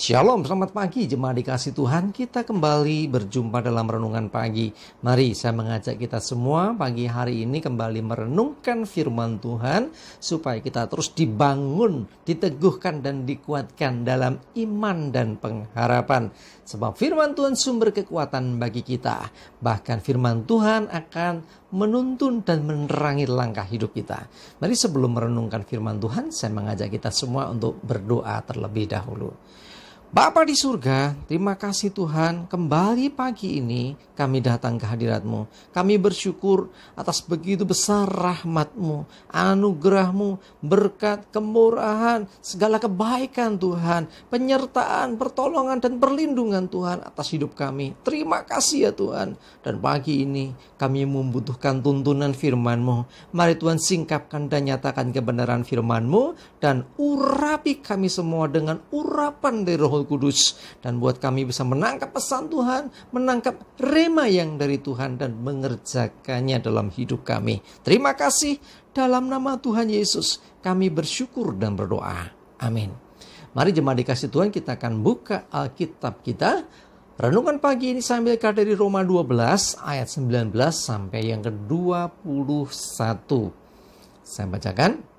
Shalom, selamat pagi jemaat dikasih Tuhan. Kita kembali berjumpa dalam renungan pagi. Mari saya mengajak kita semua pagi hari ini kembali merenungkan firman Tuhan, supaya kita terus dibangun, diteguhkan dan dikuatkan dalam iman dan pengharapan. Sebab firman Tuhan sumber kekuatan bagi kita. Bahkan firman Tuhan akan menuntun dan menerangi langkah hidup kita. Mari sebelum merenungkan firman Tuhan, saya mengajak kita semua untuk berdoa terlebih dahulu. Bapa di surga, terima kasih Tuhan, kembali pagi ini kami datang ke hadirat-Mu. Kami bersyukur atas begitu besar rahmat-Mu, anugerah-Mu, berkat, kemurahan, segala kebaikan Tuhan, penyertaan, pertolongan dan perlindungan Tuhan atas hidup kami. Terima kasih ya Tuhan. Dan pagi ini kami membutuhkan tuntunan firman-Mu. Mari Tuhan singkapkan dan nyatakan kebenaran firman-Mu, dan urapi kami semua dengan urapan dari Roh Kudus, dan buat kami bisa menangkap pesan Tuhan, menangkap rema yang dari Tuhan dan mengerjakannya dalam hidup kami. Terima kasih, dalam nama Tuhan Yesus kami bersyukur dan berdoa. Amin. Mari jemaat dikasih Tuhan, kita akan buka Alkitab kita. Renungan pagi ini saya ambilkan dari Roma 12 ayat 19 sampai yang ke-21. Saya bacakan.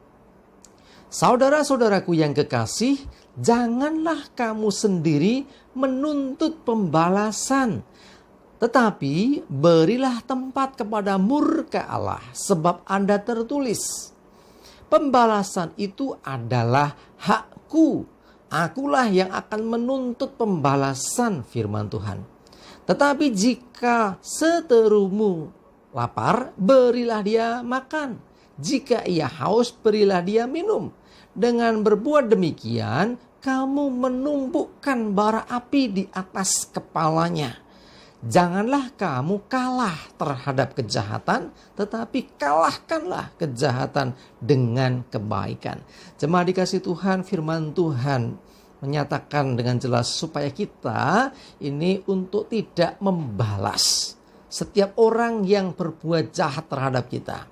Saudara-saudaraku yang kekasih, janganlah kamu sendiri menuntut pembalasan, tetapi berilah tempat kepada murka Allah, sebab ada tertulis, pembalasan itu adalah hakku, akulah yang akan menuntut pembalasan, firman Tuhan. Tetapi jika seterumu lapar, berilah dia makan. Jika ia haus, berilah dia minum. Dengan berbuat demikian, kamu menumpukan bara api di atas kepalanya. Janganlah kamu kalah terhadap kejahatan, tetapi kalahkanlah kejahatan dengan kebaikan. Jemaat dikasih Tuhan, firman Tuhan menyatakan dengan jelas supaya kita ini untuk tidak membalas setiap orang yang berbuat jahat terhadap kita.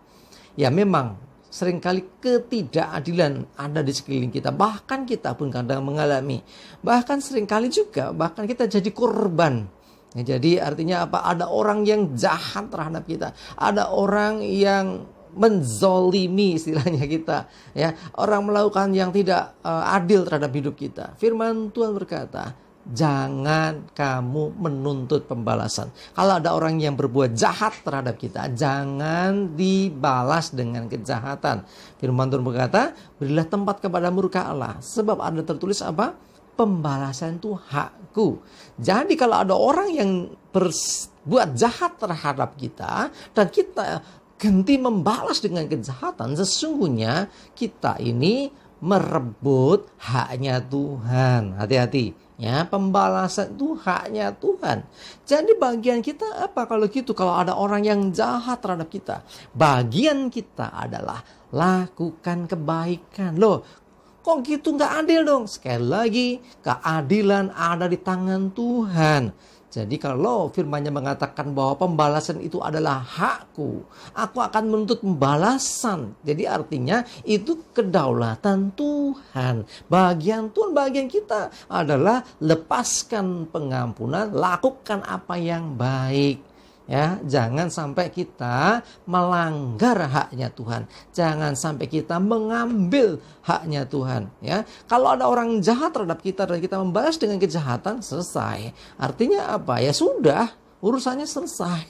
Ya memang seringkali ketidakadilan ada di sekeliling kita. Bahkan kita pun kadang mengalami. Bahkan seringkali juga bahkan kita jadi korban. Ya, jadi artinya apa? Ada orang yang jahat terhadap kita. Ada orang yang menzolimi istilahnya kita. Ya, orang melakukan yang tidak adil terhadap hidup kita. Firman Tuhan berkata, jangan kamu menuntut pembalasan. Kalau ada orang yang berbuat jahat terhadap kita, jangan dibalas dengan kejahatan. Firman Tuhan berkata, berilah tempat kepada murka Allah, sebab ada tertulis apa? Pembalasan itu hakku. Jadi kalau ada orang yang berbuat jahat terhadap kita, dan kita ganti membalas dengan kejahatan, sesungguhnya kita ini merebut haknya Tuhan. Hati-hati. Ya, pembalasan itu haknya Tuhan. Jadi bagian kita apa kalau gitu? Kalau ada orang yang jahat terhadap kita, bagian kita adalah lakukan kebaikan. Loh, kok gitu nggak adil dong? Sekali lagi, keadilan ada di tangan Tuhan. Jadi kalau firman-Nya mengatakan bahwa pembalasan itu adalah hakku, aku akan menuntut pembalasan. Jadi artinya itu kedaulatan Tuhan. Bagian Tuhan, bagian kita adalah lepaskan pengampunan, lakukan apa yang baik. Ya, jangan sampai kita melanggar haknya Tuhan. Jangan sampai kita mengambil haknya Tuhan. Ya, kalau ada orang jahat terhadap kita dan kita membalas dengan kejahatan, selesai. Artinya apa? Ya sudah, urusannya selesai.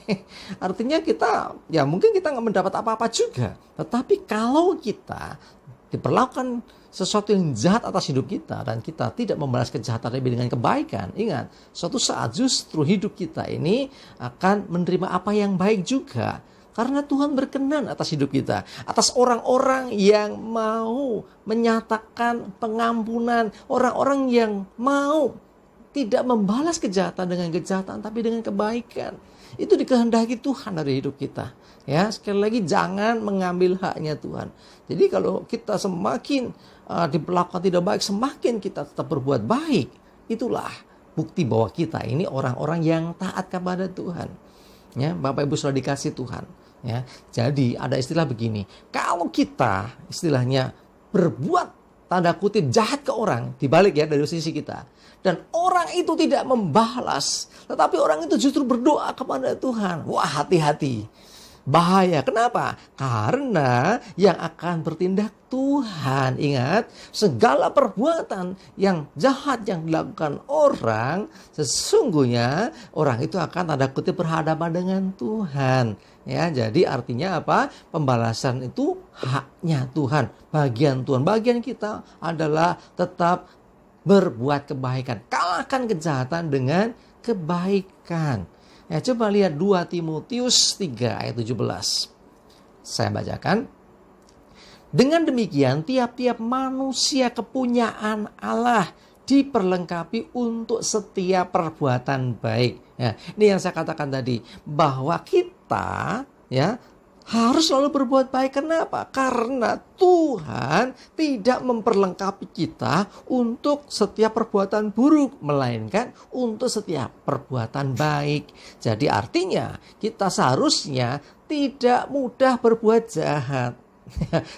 Artinya kita, ya mungkin kita nggak mendapat apa-apa juga. Tetapi kalau kita diperlakukan sesuatu yang jahat atas hidup kita dan kita tidak membalas kejahatan lebih dengan kebaikan, ingat, suatu saat justru hidup kita ini akan menerima apa yang baik juga. Karena Tuhan berkenan atas hidup kita, atas orang-orang yang mau menyatakan pengampunan, orang-orang yang mau tidak membalas kejahatan dengan kejahatan, tapi dengan kebaikan. Itu dikehendaki Tuhan dari hidup kita. Ya, sekali lagi jangan mengambil haknya Tuhan. Jadi kalau kita semakin diperlakukan tidak baik, semakin kita tetap berbuat baik. Itulah bukti bahwa kita ini orang-orang yang taat kepada Tuhan. Ya, Bapak Ibu sudah dikasih Tuhan. Ya, jadi ada istilah begini. Kalau kita istilahnya berbuat tanda kutip jahat ke orang, dibalik ya dari sisi kita. Dan orang itu tidak membalas, tetapi orang itu justru berdoa kepada Tuhan. Wah, hati-hati. Bahaya. Kenapa? Karena yang akan bertindak Tuhan. Ingat, segala perbuatan yang jahat yang dilakukan orang, sesungguhnya orang itu akan tanda kutip berhadapan dengan Tuhan. Ya, jadi artinya apa? Pembalasan itu haknya Tuhan, bagian Tuhan. Bagian kita adalah tetap berbuat kebaikan. Kalahkan kejahatan dengan kebaikan. Ya, coba lihat 2 Timotius 3 ayat 17. Saya bacakan. Dengan demikian tiap-tiap manusia kepunyaan Allah diperlengkapi untuk setiap perbuatan baik. Ya, ini yang saya katakan tadi, bahwa kita ya harus selalu berbuat baik. Kenapa? Karena Tuhan tidak memperlengkapi kita untuk setiap perbuatan buruk, melainkan untuk setiap perbuatan baik. Jadi artinya kita seharusnya tidak mudah berbuat jahat.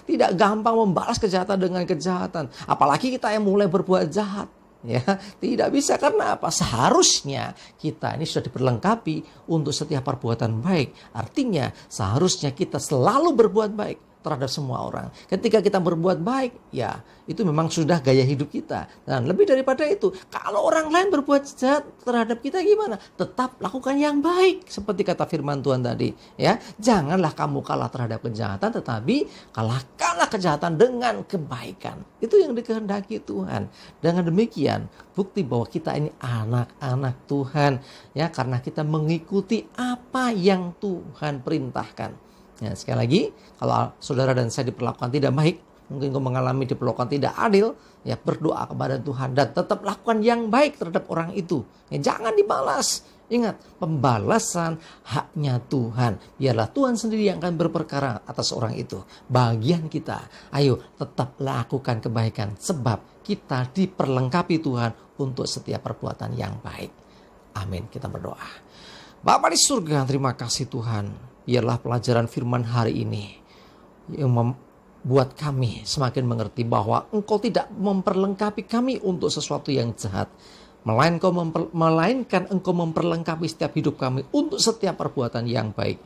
Tidak gampang membalas kejahatan dengan kejahatan. Apalagi kita yang mulai berbuat jahat. Ya, tidak bisa. Karena apa? Seharusnya kita ini sudah diperlengkapi untuk setiap perbuatan baik. Artinya seharusnya kita selalu berbuat baik terhadap semua orang. Ketika kita berbuat baik, ya itu memang sudah gaya hidup kita. Dan lebih daripada itu, kalau orang lain berbuat jahat terhadap kita gimana? Tetap lakukan yang baik. Seperti kata firman Tuhan tadi. Ya, janganlah kamu kalah terhadap kejahatan, tetapi kalahkanlah kejahatan dengan kebaikan. Itu yang dikehendaki Tuhan. Dengan demikian, bukti bahwa kita ini anak-anak Tuhan. Ya, karena kita mengikuti apa yang Tuhan perintahkan. Ya, sekali lagi, kalau saudara dan saya diperlakukan tidak baik, mungkin kau mengalami diperlakukan tidak adil, ya berdoa kepada Tuhan dan tetap lakukan yang baik terhadap orang itu. Ya, jangan dibalas. Ingat, pembalasan haknya Tuhan. Biarlah Tuhan sendiri yang akan berperkara atas orang itu. Bagian kita, ayo tetap lakukan kebaikan, sebab kita diperlengkapi Tuhan untuk setiap perbuatan yang baik. Amin. Kita berdoa. Bapa di surga, terima kasih Tuhan. Biarlah pelajaran firman hari ini yang membuat kami semakin mengerti bahwa Engkau tidak memperlengkapi kami untuk sesuatu yang jahat. Melainkan Engkau memperlengkapi setiap hidup kami untuk setiap perbuatan yang baik.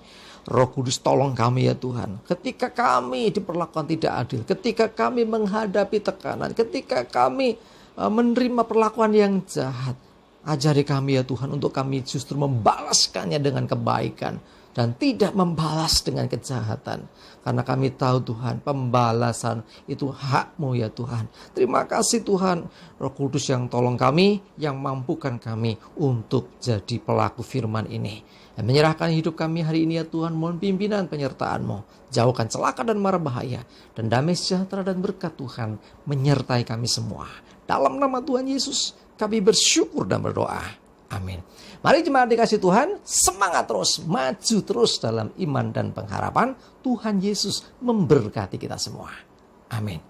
Roh Kudus, tolong kami ya Tuhan. Ketika kami diperlakukan tidak adil, ketika kami menghadapi tekanan, ketika kami menerima perlakuan yang jahat, ajari kami ya Tuhan untuk kami justru membalaskannya dengan kebaikan. Dan tidak membalas dengan kejahatan. Karena kami tahu Tuhan, pembalasan itu hak-Mu ya Tuhan. Terima kasih Tuhan, Roh Kudus yang tolong kami, yang mampukan kami untuk jadi pelaku firman ini. Dan menyerahkan hidup kami hari ini ya Tuhan, mohon pimpinan penyertaan-Mu. Jauhkan celaka dan mara bahaya. Dan damai sejahtera dan berkat Tuhan menyertai kami semua. Dalam nama Tuhan Yesus, kami bersyukur dan berdoa. Amin. Mari jemaat dikasih Tuhan, semangat terus, maju terus dalam iman dan pengharapan. Tuhan Yesus memberkati kita semua. Amin.